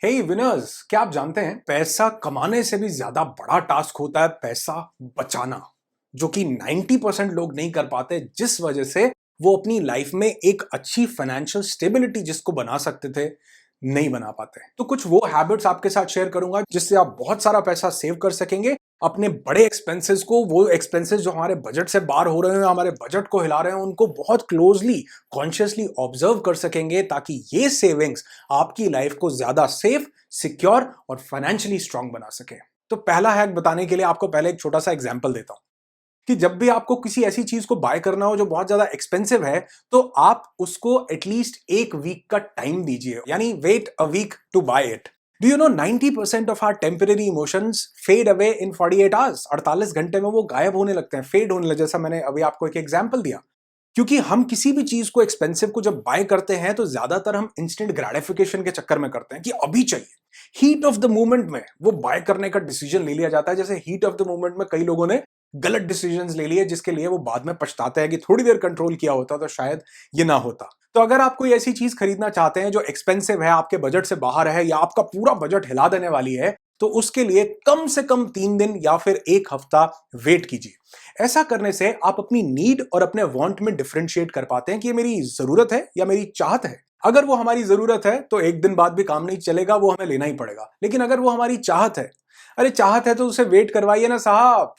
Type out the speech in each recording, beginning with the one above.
हे winners, क्या आप जानते हैं पैसा कमाने से भी ज्यादा बड़ा टास्क होता है पैसा बचाना, जो कि 90% लोग नहीं कर पाते, जिस वजह से वो अपनी लाइफ में एक अच्छी फाइनेंशियल स्टेबिलिटी जिसको बना सकते थे नहीं बना पाते। तो कुछ वो हैबिट्स आपके साथ शेयर करूंगा जिससे आप बहुत सारा पैसा सेव कर सकेंगे अपने बड़े एक्सपेंसेस को। वो एक्सपेंसेस जो हमारे बजट से बाहर हो रहे हैं, हमारे बजट को हिला रहे हैं, उनको बहुत क्लोजली कॉन्शियसली ऑब्जर्व कर सकेंगे, ताकि ये सेविंग्स आपकी लाइफ को ज्यादा सेफ, सिक्योर और फाइनेंशियली स्ट्रांग बना सके। तो पहला हैक बताने के लिए आपको पहले एक छोटा सा एग्जांपल देता हूं कि जब भी आपको किसी ऐसी चीज को बाय करना हो जो बहुत ज्यादा एक्सपेंसिव है, तो आप उसको एटलीस्ट एक वीक का टाइम दीजिए, यानी wait a week to buy it. Do you know 90% of our temporary emotions fade away in 48 hours. 48 घंटे में वो गायब होने लगते हैं, फेड होने लगे, जैसा मैंने अभी आपको एक एग्जांपल दिया। क्योंकि हम किसी भी चीज को एक्सपेंसिव को जब बाय करते हैं तो ज्यादातर हम इंस्टेंट ग्रेटिफिकेशन के चक्कर में करते हैं कि अभी चाहिए, हीट ऑफ द मोमेंट में वो बाय करने का डिसीजन ले लिया जाता है। जैसे हीट ऑफ द मोमेंट में कई लोगों ने गलत डिसीजंस ले लिए, जिसके लिए वो बाद में पछताते हैं कि थोड़ी देर कंट्रोल किया होता तो शायद ये ना होता। तो अगर आप कोई ऐसी चीज खरीदना चाहते हैं जो एक्सपेंसिव है, आपके बजट से बाहर है, या आपका पूरा बजट हिला देने वाली है, तो उसके लिए कम से कम 3 दिन या फिर एक हफ्ता वेट कीजिए। ऐसा करने से आप अपनी नीड और अपने वांट में डिफरेंशिएट कर पाते हैं कि ये मेरी जरूरत है या मेरी चाहत है। अगर वो हमारी जरूरत है तो एक दिन बाद भी काम नहीं चलेगा, वो हमें लेना ही पड़ेगा। लेकिन अगर वो हमारी चाहत है, अरे चाहत है तो उसे वेट करवाइए ना साहब,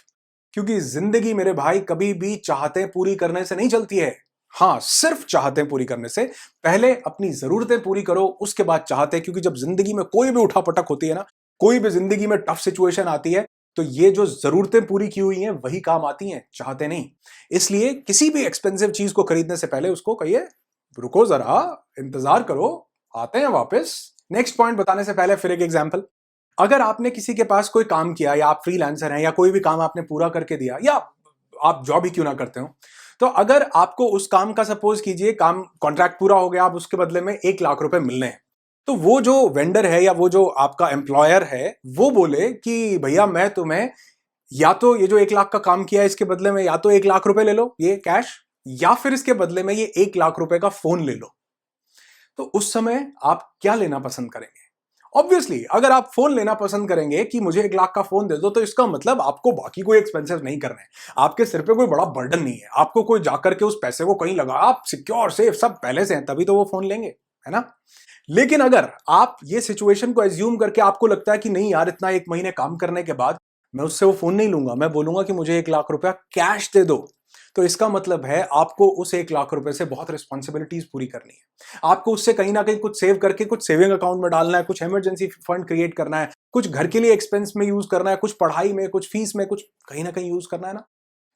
क्योंकि जिंदगी मेरे भाई कभी भी चाहतें पूरी करने से नहीं चलती है। हाँ, सिर्फ चाहतें पूरी करने से। पहले अपनी जरूरतें पूरी करो, उसके बाद चाहते। क्योंकि जब जिंदगी में कोई भी उठापटक होती है ना, कोई भी जिंदगी में टफ सिचुएशन आती है, तो ये जो जरूरतें पूरी की हुई हैं वही काम आती हैं, चाहते नहीं। इसलिए किसी भी एक्सपेंसिव चीज को खरीदने से पहले उसको कहिए रुको जरा, इंतजार करो, आते हैं वापस। नेक्स्ट पॉइंट बताने से पहले फिर एक एग्जांपल। अगर आपने किसी के पास कोई काम किया, या आप फ्रीलांसर हैं, या कोई भी काम आपने पूरा करके दिया, या आप जॉब ही क्यों ना करते हो, तो अगर आपको उस काम का, सपोज कीजिए काम कॉन्ट्रैक्ट पूरा हो गया, आप उसके बदले में 1 लाख रुपए मिलने हैं, तो वो जो वेंडर है या वो जो आपका एम्प्लॉयर है, वो बोले कि भैया मैं तुम्हें या तो ये जो 1 लाख का काम किया है इसके बदले में या तो 1 लाख रुपए ले लो ये कैश, या फिर इसके बदले में ये 1 लाख रुपए का फोन ले लो, तो उस समय आप क्या लेना पसंद करेंगे? ऑब्वियसली अगर आप फोन लेना पसंद करेंगे कि मुझे 1 लाख का फोन दे दो, तो इसका मतलब आपको बाकी कोई एक्सपेंसिव नहीं करना है, आपके सिर पे कोई बड़ा बर्डन नहीं है, आपको कोई जाकर के उस पैसे को कहीं लगा, आप सिक्योर सेफ सब पहले से हैं, तभी तो वो फोन लेंगे, है ना। लेकिन अगर आप ये सिचुएशन को एज्यूम करके आपको लगता है कि नहीं यार, इतना 1 महीने काम करने के बाद मैं उससे वो फोन नहीं लूंगा, मैं बोलूंगा कि मुझे 1 लाख रुपया कैश दे दो, तो इसका मतलब है आपको उस 1 लाख रुपए से बहुत रिस्पॉन्सिबिलिटीज पूरी करनी है। आपको उससे कहीं ना कहीं कुछ सेव करके कुछ सेविंग अकाउंट में डालना है, कुछ इमरजेंसी फंड क्रिएट करना है, कुछ घर के लिए एक्सपेंस में यूज करना है, कुछ पढ़ाई में, कुछ फीस में, कुछ कहीं ना कहीं यूज करना है ना।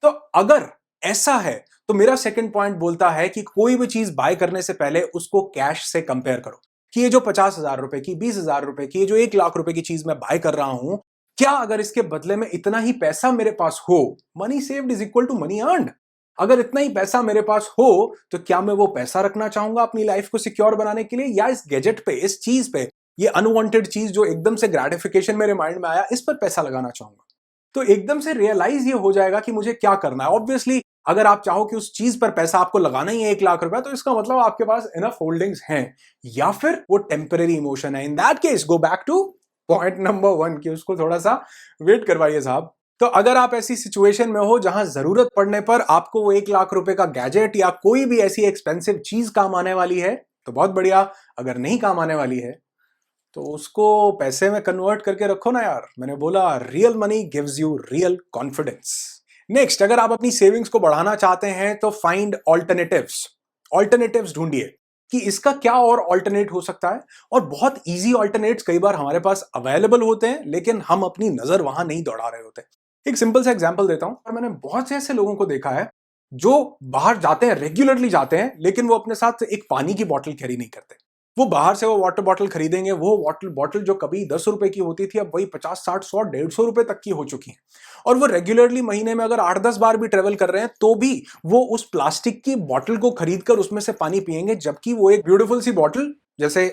तो अगर ऐसा है तो मेरा सेकंड पॉइंट बोलता है कि कोई भी चीज बाय करने से पहले उसको कैश से कंपेयर करो कि ये जो 50,000 रुपए की, 20,000 रुपए की, ये जो 1 लाख रुपए की चीज मैं बाय कर रहा हूं, क्या अगर इसके बदले में इतना ही पैसा मेरे पास हो, money saved is equal to money earned, अगर इतना ही पैसा मेरे पास हो, तो क्या मैं वो पैसा रखना चाहूंगा अपनी लाइफ को सिक्योर बनाने के लिए, या इस गैजेट पे, इस चीज पे, ये अनवांटेड चीज जो एकदम से ग्रेटिफिकेशन मेरे माइंड में आया, इस पर पैसा लगाना चाहूंगा। तो एकदम से रियलाइज ये हो जाएगा कि मुझे क्या करना है। ऑब्वियसली अगर आप चाहो कि उस चीज पर पैसा आपको लगाना ही है 1 लाख रुपया, तो इसका मतलब आपके पास इनफ होल्डिंग्स हैं, या फिर वो टेम्पररी इमोशन है। In that case go back two point number 1 कि उसको थोड़ा सा वेट करवाइए साहब। तो अगर आप ऐसी सिचुएशन में हो जहां जरूरत पड़ने पर आपको वो 1 लाख रुपए का गैजेट या कोई भी ऐसी एक्सपेंसिव चीज काम आने वाली है, तो बहुत बढ़िया। अगर नहीं काम आने वाली है तो उसको पैसे में कन्वर्ट करके रखो ना यार। मैंने बोला real money gives you real confidence. Next, अगर आप अपनी सेविंग्स को बढ़ाना चाहते हैं तो फाइंड ऑल्टरनेटिव्स। ऑल्टरनेटिव्स ढूंढिए कि इसका क्या और ऑल्टरनेट हो सकता है। और बहुत इजी ऑल्टरनेट्स कई बार हमारे पास अवेलेबल होते हैं, लेकिन हम अपनी नजर वहां नहीं दौड़ा रहे होते। एक सिंपल सा एग्जांपल देता हूं। और मैंने बहुत से ऐसे लोगों को देखा है जो बाहर जाते हैं, रेगुलरली जाते हैं, लेकिन वो अपने साथ एक पानी की बोतल कैरी नहीं करते। वो बाहर से वो वाटर बॉटल खरीदेंगे, वो वाटर बॉटल जो कभी 10 रुपए की होती थी, अब वही 50, 60, 100, 150 रुपए तक की हो चुकी है। और वो रेगुलरली महीने में अगर 8-10 बार भी ट्रेवल कर रहे हैं, तो भी वो उस प्लास्टिक की बॉटल को खरीद कर उसमें से पानी पिएंगे, जबकि वो एक ब्यूटीफुल सी बॉटल जैसे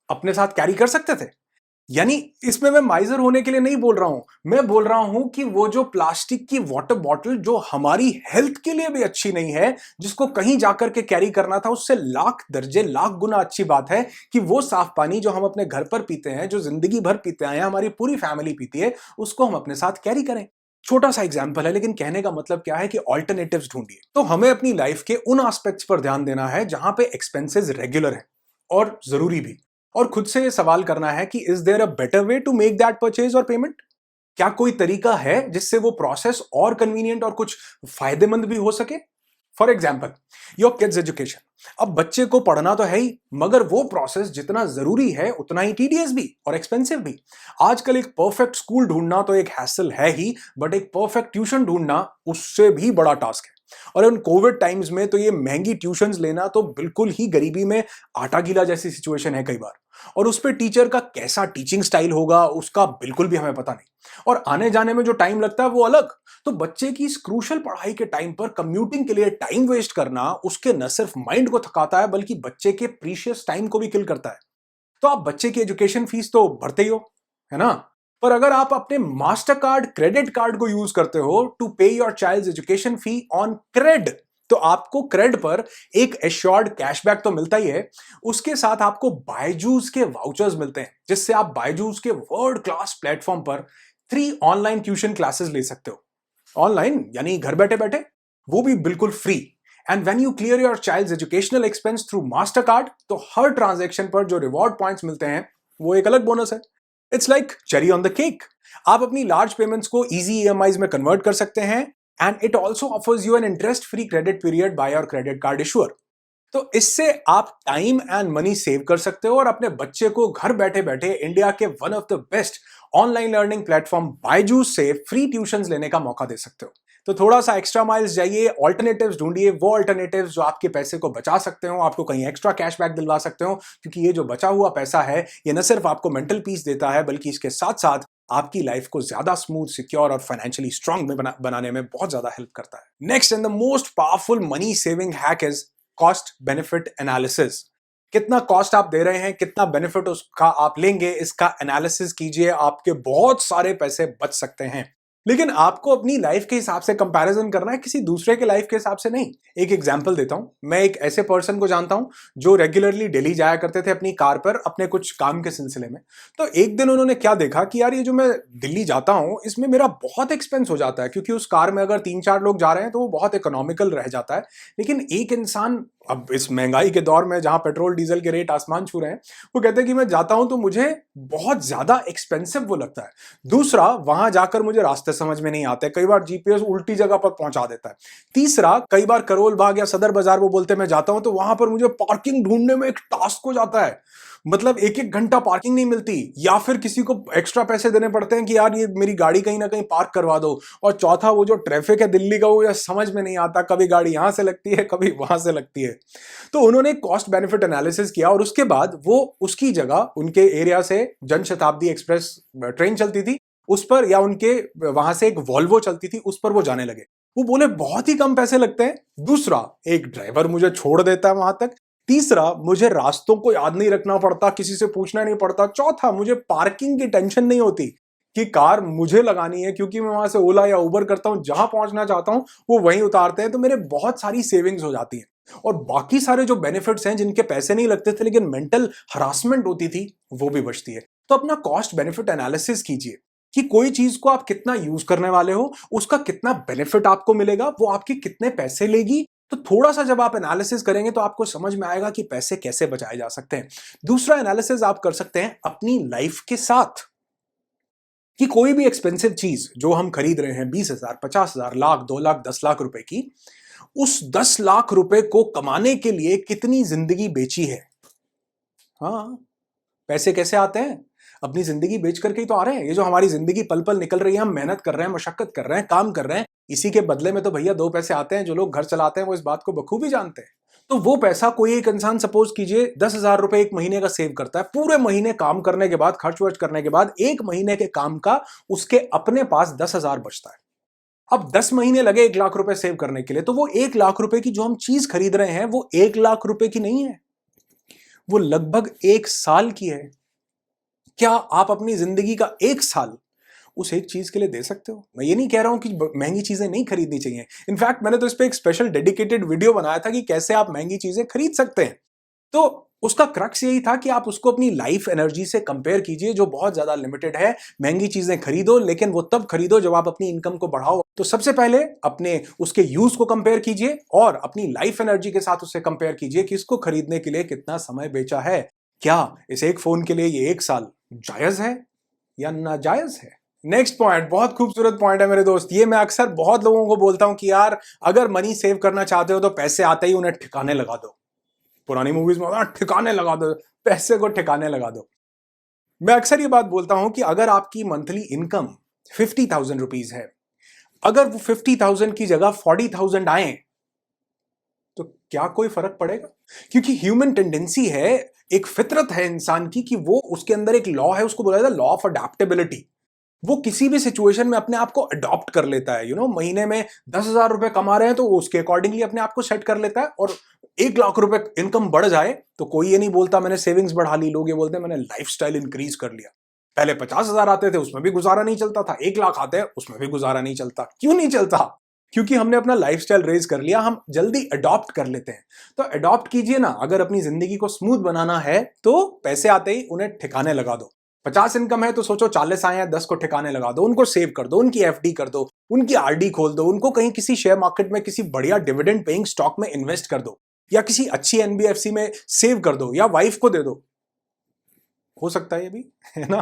अपने साथ कैरी कर सकते थे। यानी इसमें मैं माइजर होने के लिए नहीं बोल रहा हूं, मैं बोल रहा हूं कि वो जो प्लास्टिक की वाटर बॉटल जो हमारी हेल्थ के लिए भी अच्छी नहीं है, जिसको कहीं जाकर के कैरी करना था, उससे लाख दर्जे लाख गुना अच्छी बात है कि वो साफ पानी जो हम अपने घर पर पीते हैं, जो जिंदगी भर पीते आए हैं, हमारी पूरी फैमिली पीती है, उसको हम अपने साथ कैरी करें। छोटा सा एग्जाम्पल है, लेकिन कहने का मतलब क्या है कि ऑल्टरनेटिव्स ढूंढिए। तो हमें अपनी लाइफ के उन एस्पेक्ट्स पर ध्यान देना है जहां पे एक्सपेंसेस रेगुलर है और जरूरी भी, और खुद से ये सवाल करना है कि is there a better way to make that purchase और पेमेंट? क्या कोई तरीका है जिससे वो प्रोसेस और कन्वीनियंट और कुछ फायदेमंद भी हो सके? For example, your kids education. अब बच्चे को पढ़ना तो है ही, मगर वो प्रोसेस जितना जरूरी है उतना ही टीडियस भी और एक्सपेंसिव भी। आजकल एक परफेक्ट स्कूल ढूंढना तो एक हैसल है ही, बट एक परफेक्ट ट्यूशन ढूंढना उससे भी बड़ा टास्क है। और इन कोविड टाइम्स में तो ये महंगी ट्यूशंस लेना तो बिल्कुल ही गरीबी में आटा गीला जैसी सिचुएशन है कई बार। और उस पे टीचर का कैसा टीचिंग स्टाइल होगा उसका बिल्कुल भी हमें पता नहीं, और आने जाने में जो टाइम लगता है वो अलग। तो बच्चे की इस क्रूशल पढ़ाई के टाइम पर कम्यूटिंग के लिए टाइम वेस्ट करना उसके न सिर्फ माइंड को थकाता है, बल्कि बच्चे के प्रीशियस टाइम को भी किल करता है। तो आप बच्चे की एजुकेशन फीस तो भरते ही हो, है ना? पर अगर आप अपने मास्टर कार्ड क्रेडिट कार्ड को यूज करते हो to pay your child education fee on Cred, तो आपको क्रेड पर एक एश्योर्ड कैशबैक तो मिलता ही है, उसके साथ आपको बायजूस के वाउचर्स मिलते हैं, जिससे आप बायजूस के वर्ल्ड क्लास प्लेटफॉर्म पर 3 ऑनलाइन ट्यूशन क्लासेस ले सकते हो। ऑनलाइन यानी घर बैठे बैठे, वो भी बिल्कुल free. And when you clear your child's educational expense through Mastercard, तो हर ट्रांजैक्शन पर जो रिवॉर्ड पॉइंट्स मिलते हैं वो एक अलग बोनस है। It's like cherry on the cake. आप अपनी लार्ज पेमेंट्स को इजी ईएमआईज में कन्वर्ट कर सकते हैं, and it also offers you an interest free credit period by your credit card issuer. तो इससे आप टाइम एंड मनी सेव कर सकते हो और अपने बच्चे को घर बैठे बैठे इंडिया के one of the best online learning platform Byju's से फ्री ट्यूशंस लेने का मौका दे सकते हो। तो थोड़ा सा एक्स्ट्रा माइल्स जाइए, ऑल्टरनेटिव्स ढूंढिए, वो ऑल्टरनेटिव्स जो आपके पैसे को बचा सकते हो, आपको कहीं एक्स्ट्रा कैशबैक दिलवा सकते हो, क्योंकि ये जो बचा हुआ पैसा है ये न सिर्फ आपको मेंटल पीस देता है, बल्कि इसके साथ साथ आपकी लाइफ को ज्यादा स्मूथ, सिक्योर और फाइनेंशियली स्ट्रांग में बनाने में बहुत ज्यादा हेल्प करता है। Next and the most powerful money saving hack is cost benefit analysis. कितना कॉस्ट आप दे रहे हैं, कितना बेनिफिट उसका आप लेंगे, इसका एनालिसिस कीजिए, आपके बहुत सारे पैसे बच सकते हैं। लेकिन आपको अपनी लाइफ के हिसाब से कंपैरिजन करना है, किसी दूसरे के लाइफ के हिसाब से नहीं। एक एग्जांपल देता हूं, मैं एक ऐसे पर्सन को जानता हूं जो रेगुलरली दिल्ली जाया करते थे अपनी कार पर अपने कुछ काम के सिलसिले में। तो एक दिन उन्होंने क्या देखा कि यार ये जो मैं दिल्ली जाता हूं इसमें मेरा बहुत एक्सपेंस हो जाता है, क्योंकि उस कार में अगर 3-4 लोग जा रहे हैं तो वो बहुत इकोनॉमिकल रह जाता है। लेकिन एक इंसान, अब इस महंगाई के दौर में जहां पेट्रोल डीजल के रेट आसमान छू रहे हैं, वो कहते हैं कि मैं जाता हूं तो मुझे बहुत ज्यादा एक्सपेंसिव वो लगता है। दूसरा, वहां जाकर मुझे रास्ते समझ में नहीं आते, कई बार जीपीएस उल्टी जगह पर पहुंचा देता है। तीसरा, कई बार करोल बाग या सदर बाजार वो बोलते हैं मैं जाता हूं तो वहां पर मुझे पार्किंग ढूंढने में एक टास्क हो जाता है, मतलब 1-1 घंटा पार्किंग नहीं मिलती, या फिर किसी को एक्स्ट्रा पैसे देने पड़ते हैं कि यार ये मेरी गाड़ी कहीं ना कहीं पार्क करवा दो। और चौथा, वो जो ट्रैफिक है दिल्ली का वो या समझ में नहीं आता, कभी गाड़ी यहां से लगती है कभी वहां से लगती है। तो उन्होंने कॉस्ट बेनिफिट एनालिसिस किया और उसके बाद वो उसकी जगह उनके एरिया से जनशताब्दी एक्सप्रेस ट्रेन चलती थी उस पर, या उनके वहां से एक वॉल्वो चलती थी उस पर वो जाने लगे। वो बोले बहुत ही कम पैसे लगते हैं। दूसरा, एक ड्राइवर मुझे छोड़ देता है वहां तक। तीसरा, मुझे रास्तों को याद नहीं रखना पड़ता, किसी से पूछना नहीं पड़ता। चौथा, मुझे पार्किंग की टेंशन नहीं होती कि कार मुझे लगानी है, क्योंकि मैं वहां से ओला या उबर करता हूं, जहां पहुंचना चाहता हूं वो वहीं उतारते हैं। तो मेरे बहुत सारी सेविंग्स हो जाती हैं। और बाकी सारे जो बेनिफिट्स हैं जिनके पैसे नहीं लगते थे लेकिन मेंटल हरासमेंट होती थी, वो भी बचती है। तो अपना कॉस्ट बेनिफिट एनालिसिस कीजिए कि कोई चीज को आप कितना यूज करने वाले हो, उसका कितना बेनिफिट आपको मिलेगा, वो आपके कितने पैसे लेगी। तो थोड़ा सा जब आप एनालिसिस करेंगे तो आपको समझ में आएगा कि पैसे कैसे बचाए जा सकते हैं। दूसरा एनालिसिस आप कर सकते हैं अपनी लाइफ के साथ, कि कोई भी एक्सपेंसिव चीज जो हम खरीद रहे हैं, 20,000, 50,000, लाख, 2 लाख, 10 लाख रुपए की, उस 10 लाख रुपए को कमाने के लिए कितनी जिंदगी बेची है। हाँ, पैसे कैसे आते हैं? अपनी जिंदगी बेच करके ही तो आ रहे हैं। ये जो हमारी जिंदगी पल पल निकल रही है, हम मेहनत कर रहे हैं, मशक्कत कर रहे हैं, काम कर रहे हैं, इसी के बदले में तो भैया 2 पैसे आते हैं। जो लोग घर चलाते हैं वो इस बात को बखूबी जानते हैं। तो वो पैसा कोई एक इंसान सपोज कीजिए 10,000 रुपए एक महीने का सेव करता है, पूरे महीने काम करने के बाद, खर्च वर्च करने के बाद, एक महीने के काम का उसके अपने पास 10,000 बचता है। अब 10 महीने लगे 1 लाख रुपए सेव करने के लिए, तो वो 1 लाख रुपए की जो हम चीज खरीद रहे हैं वो 1 लाख रुपए की नहीं है, वो लगभग 1 साल की है। क्या आप अपनी जिंदगी का 1 साल उस एक चीज के लिए दे सकते हो? मैं ये नहीं कह रहा हूं कि महंगी चीजें नहीं खरीदनी चाहिए। इनफैक्ट मैंने तो इस पे एक स्पेशल डेडिकेटेड वीडियो बनाया था कि कैसे आप महंगी चीजें खरीद सकते हैं। तो उसका क्रक्स यही था कि आप उसको अपनी लाइफ एनर्जी से कंपेयर कीजिए, जो बहुत ज्यादा लिमिटेड है। महंगी चीजें खरीदो, लेकिन वो तब खरीदो जब आप अपनी इनकम को बढ़ाओ। तो सबसे पहले अपने उसके यूज को कंपेयर कीजिए और अपनी लाइफ एनर्जी के साथ उससे कंपेयर कीजिए कि इसको खरीदने के लिए कितना समय बेचा है। क्या इस एक फोन के लिए ये 1 साल जायज है या नाजायज है? नेक्स्ट पॉइंट बहुत खूबसूरत पॉइंट है मेरे दोस्त। ये मैं अक्सर बहुत लोगों को बोलता हूं कि यार, अगर मनी सेव करना चाहते हो तो पैसे आते ही उन्हें ठिकाने लगा दो। पुरानी मूवीज में होता है ठिकाने लगा दो, पैसे को ठिकाने लगा दो। मैं अक्सर ये बात बोलता हूं कि अगर आपकी मंथली इनकम 50,000 रुपीज है, अगर वो 50,000 की जगह 40,000 आए तो क्या कोई फर्क पड़ेगा? क्योंकि ह्यूमन टेंडेंसी है, एक फितरत है इंसान की, कि वो उसके अंदर एक लॉ है, उसको बोला जाता है लॉ ऑफ अडेप्टेबिलिटी। वो किसी भी सिचुएशन में अपने आप को अडॉप्ट कर लेता है। महीने में 10,000 रुपए कमा रहे हैं तो वो उसके अकॉर्डिंगली अपने आप को सेट कर लेता है। और 1 लाख रुपए इनकम बढ़ जाए तो कोई ये नहीं बोलता मैंने सेविंग्स बढ़ा ली, लोग ये बोलते हैं मैंने लाइफस्टाइल इंक्रीज कर लिया। पहले 50,000 आते थे, उसमें भी गुजारा नहीं चलता था। 1 लाख आते हैं, उसमें भी गुजारा नहीं चलता। क्यों नहीं चलता? क्योंकि हमने अपना लाइफस्टाइल रेज कर लिया, हम जल्दी अडॉप्ट कर लेते हैं। तो अडॉप्ट कीजिए ना। अगर अपनी जिंदगी को स्मूथ बनाना है तो पैसे आते ही उन्हें ठिकाने लगा दो। 50 इनकम है तो सोचो 40 आए हैं, 10 को ठिकाने लगा दो, उनको सेव कर दो, उनकी एफडी कर दो, उनकी आरडी खोल दो, उनको कहीं किसी शेयर मार्केट में किसी बढ़िया डिविडेंड पेइंग स्टॉक में इन्वेस्ट कर दो, या किसी अच्छी एनबीएफसी में सेव कर दो, या वाइफ को दे दो। हो सकता है ये भी, है ना?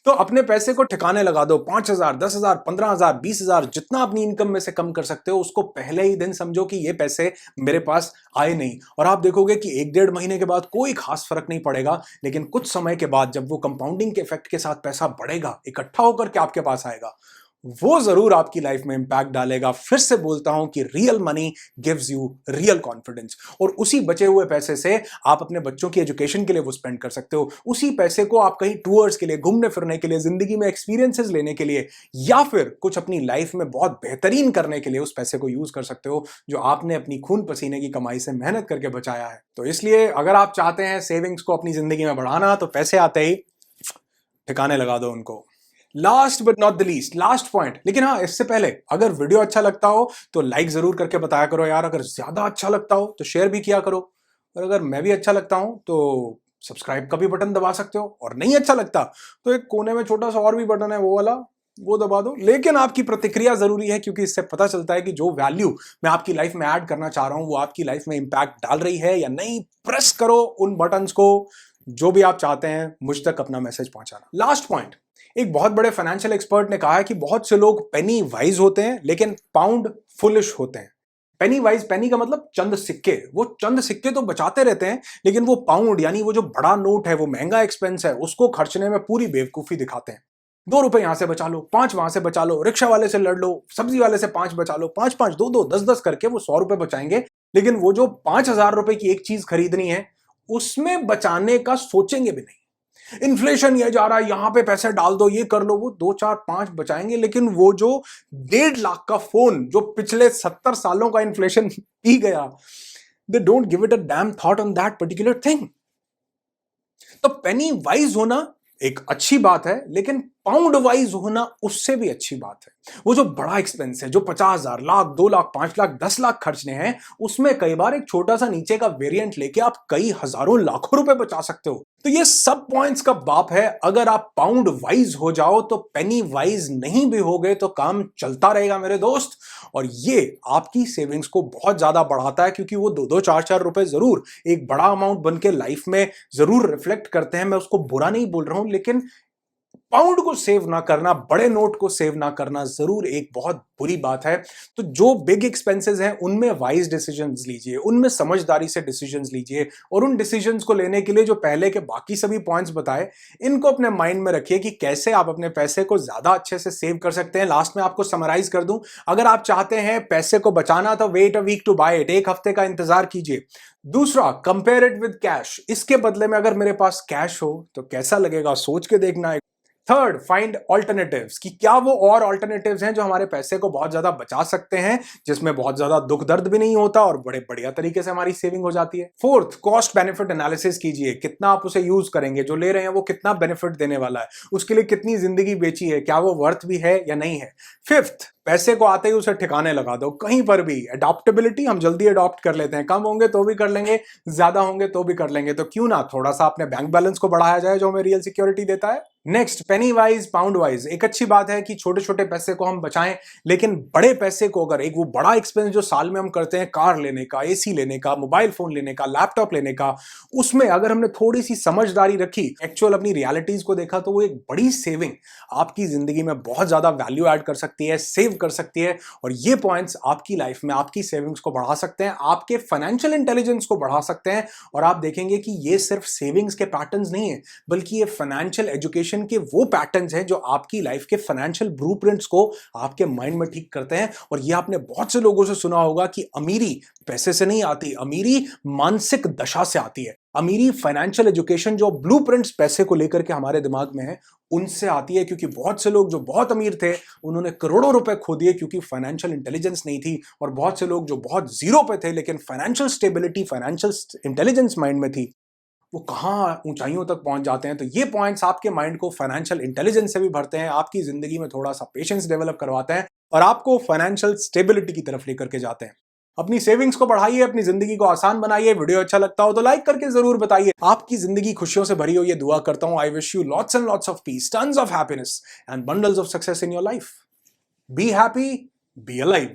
तो अपने पैसे को ठिकाने लगा दो। 5,000, 10,000, 15,000, 20,000, जितना अपनी इनकम में से कम कर सकते हो उसको पहले ही दिन समझो कि ये पैसे मेरे पास आए नहीं। और आप देखोगे कि 1-1.5 महीने के बाद कोई खास फर्क नहीं पड़ेगा, लेकिन कुछ समय के बाद जब वो कंपाउंडिंग के इफेक्ट के साथ पैसा बढ़ेगा, इकट्ठा होकर के आपके पास आएगा, वो जरूर आपकी लाइफ में इंपैक्ट डालेगा। फिर से बोलता हूं कि real money gives you real confidence. और उसी बचे हुए पैसे से आप अपने बच्चों की एजुकेशन के लिए वो स्पेंड कर सकते हो। उसी पैसे को आप कहीं टूर्स के लिए, घूमने फिरने के लिए, जिंदगी में एक्सपीरियंसेस लेने के लिए, या फिर कुछ अपनी लाइफ में बहुत बेहतरीन करने के लिए उस पैसे को यूज कर सकते हो, जो आपने अपनी खून पसीने की कमाई से मेहनत करके बचाया है। तो इसलिए अगर आप चाहते हैं सेविंग्स को अपनी जिंदगी में बढ़ाना, तो पैसे आते ही ठिकाने लगा दो उनको। Last but not the least, last point. लेकिन हाँ, इससे पहले अगर वीडियो अच्छा लगता हो तो लाइक जरूर करके बताया करो यार। अगर ज्यादा अच्छा लगता हो तो शेयर भी किया करो। और अगर मैं भी अच्छा लगता हूं तो सब्सक्राइब का भी बटन दबा सकते हो। और नहीं अच्छा लगता तो एक कोने में छोटा सा और भी बटन है, वो वाला, वो दबा दो। लेकिन आपकी प्रतिक्रिया जरूरी है, क्योंकि इससे पता चलता है कि जो वैल्यू मैं आपकी लाइफ में ऐड करना चाह रहा हूं वो आपकी लाइफ में इंपैक्ट डाल रही है या नहीं। प्रेस करो उन बटन्स को, जो भी आप चाहते हैं मुझ तक अपना मैसेज पहुंचाना। लास्ट पॉइंट, एक बहुत बड़े फाइनेंशियल एक्सपर्ट ने कहा है कि बहुत से लोग पेनी वाइज होते हैं लेकिन पाउंड फुलिश होते हैं। पेनी वाइज, पेनी का मतलब चंद सिक्के। वो चंद सिक्के तो बचाते रहते हैं, लेकिन वो पाउंड यानी वो जो बड़ा नोट है, वो महंगा एक्सपेंस है, उसको खर्चने में पूरी बेवकूफी दिखाते हैं। 2 रुपए यहां से बचा लो, 5 वहां से बचा लो, रिक्शा वाले से लड़ लो, सब्जी वाले से 5 बचा लो, 5-5, 2-2, 10-10 करके वो 100 रुपए बचाएंगे। लेकिन वो जो 5,000 रुपए की एक चीज खरीदनी है, उसमें बचाने का सोचेंगे भी नहीं। इन्फ्लेशन ये जा रहा है, यहां पे पैसे डाल दो, ये कर लो, वो 2-4-5 बचाएंगे। लेकिन वो जो 1.5 लाख का फोन जो पिछले 70 सालों का इन्फ्लेशन पी गया, they don't give it a dam thought on that particular thing. तो पेनी वाइज होना एक अच्छी बात है, लेकिन पाउंड वाइज होना उससे भी अच्छी बात है। वो जो बड़ा एक्सपेंस है, जो 50,000, लाख, 2 लाख, 5 लाख, 10 लाख खर्चने हैं, उसमें कई बार एक छोटा सा नीचे का वेरिएंट लेके आप कई हजारों लाखों रुपए बचा सकते हो। तो ये सब पॉइंट्स का बाप है। अगर आप पाउंड वाइज हो जाओ तो पेनी वाइज नहीं भी हो गए तो काम चलता रहेगा मेरे दोस्त। और ये आपकी सेविंग्स को बहुत ज्यादा बढ़ाता है, क्योंकि वो 2-2, 4-4 रुपए जरूर एक बड़ा अमाउंट बन के लाइफ में जरूर रिफ्लेक्ट करते हैं। मैं उसको बुरा नहीं बोल रहा हूं, लेकिन पाउंड को सेव ना करना, बड़े नोट को सेव ना करना जरूर एक बहुत बुरी बात है। तो जो बिग एक्सपेंसेस हैं उनमें वाइज डिसीजंस लीजिए, उनमें समझदारी से डिसीजंस लीजिए। और उन डिसीजंस को लेने के लिए जो पहले के बाकी सभी पॉइंट्स बताए, इनको अपने माइंड में रखिए कि कैसे आप अपने पैसे को ज्यादा अच्छे से सेव कर सकते हैं। लास्ट में आपको समराइज कर दूं, अगर आप चाहते हैं पैसे को बचाना तो wait a week to buy it, एक हफ्ते का इंतजार कीजिए। दूसरा, कंपेयर इट विद कैश। इसके बदले में अगर मेरे पास कैश हो तो कैसा लगेगा, सोच के देखना। थर्ड, फाइंड ऑल्टरनेटिव्स, कि क्या वो और ऑल्टरनेटिव्स हैं जो हमारे पैसे को बहुत ज्यादा बचा सकते हैं, जिसमें बहुत ज्यादा दुख दर्द भी नहीं होता और बड़े बढ़िया तरीके से हमारी सेविंग हो जाती है। फोर्थ, कॉस्ट बेनिफिट एनालिसिस कीजिए, कितना आप उसे यूज करेंगे, जो ले रहे हैं वो कितना बेनिफिट देने वाला है, उसके लिए कितनी जिंदगी बेची है, क्या वो वर्थ भी है या नहीं है। फिफ्थ, पैसे को आते ही उसे ठिकाने लगा दो, कहीं पर भी। अडॉप्टेबिलिटी, हम जल्दी अडॉप्ट कर लेते हैं, कम होंगे तो भी कर लेंगे, ज्यादा होंगे तो भी कर लेंगे, तो क्यों ना थोड़ा सा अपने बैंक बैलेंस को बढ़ाया जाए जो हमें रियल सिक्योरिटी देता है। नेक्स्ट, पेनी वाइज पाउंड वाइज। एक अच्छी बात है कि छोटे छोटे पैसे को हम बचाएं, लेकिन बड़े पैसे को, अगर एक वो बड़ा एक्सपेंस जो साल में हम करते हैं, कार लेने का, एसी लेने का, मोबाइल फोन लेने का, लैपटॉप लेने का, उसमें अगर हमने थोड़ी सी समझदारी रखी, एक्चुअल अपनी रियलिटीज को देखा, तो वो एक बड़ी सेविंग आपकी जिंदगी में बहुत ज्यादा वैल्यू ऐड कर सकती है, सेव कर सकती है। और ये पॉइंट्स आपकी लाइफ में आपकी सेविंग्स को बढ़ा सकते हैं, आपके फाइनेंशियल इंटेलिजेंस को बढ़ा सकते हैं। और आप देखेंगे कि ये सिर्फ सेविंग्स के पैटर्न्स नहीं है, बल्कि ये फाइनेंशियल एजुकेशन के वो पैटर्न्स हैं जो आपकी लाइफ के फाइनेंशियल ब्लूप्रिंट्स को आपके माइंड में ठीक करते हैं। और ये आपने बहुत से लोगों से सुना होगा कि अमीरी पैसे से नहीं आती, अमीरी मानसिक दशा से आती है। अमीरी, फाइनेंशियल एजुकेशन, जो ब्लूप्रिंट्स पैसे को लेकर के हमारे दिमाग में है, उनसे आती है। क्योंकि बहुत से लोग जो बहुत अमीर थे, उन्होंने करोड़ों रुपए खो दिए क्योंकि फाइनेंशियल इंटेलिजेंस नहीं थी। और बहुत से लोग जो बहुत जीरो पे थे, लेकिन financial stability, financial intelligence mind में थी, वो कहाँ ऊंचाइयों तक पहुंच जाते हैं। तो ये पॉइंट्स आपके माइंड को फाइनेंशियल इंटेलिजेंस से भी भरते हैं, आपकी जिंदगी में थोड़ा सा पेशेंस डेवलप करवाते हैं और आपको फाइनेंशियल स्टेबिलिटी की तरफ लेकर के जाते हैं। अपनी सेविंग्स को बढ़ाइए, अपनी जिंदगी को आसान बनाइए। वीडियो अच्छा लगता हो तो लाइक करके जरूर बताइए। आपकी जिंदगी खुशियों से भरी हो, ये दुआ करता हूं। I wish you lots and lots of peace, tons of happiness and bundles of success in your life. Be happy, be alive.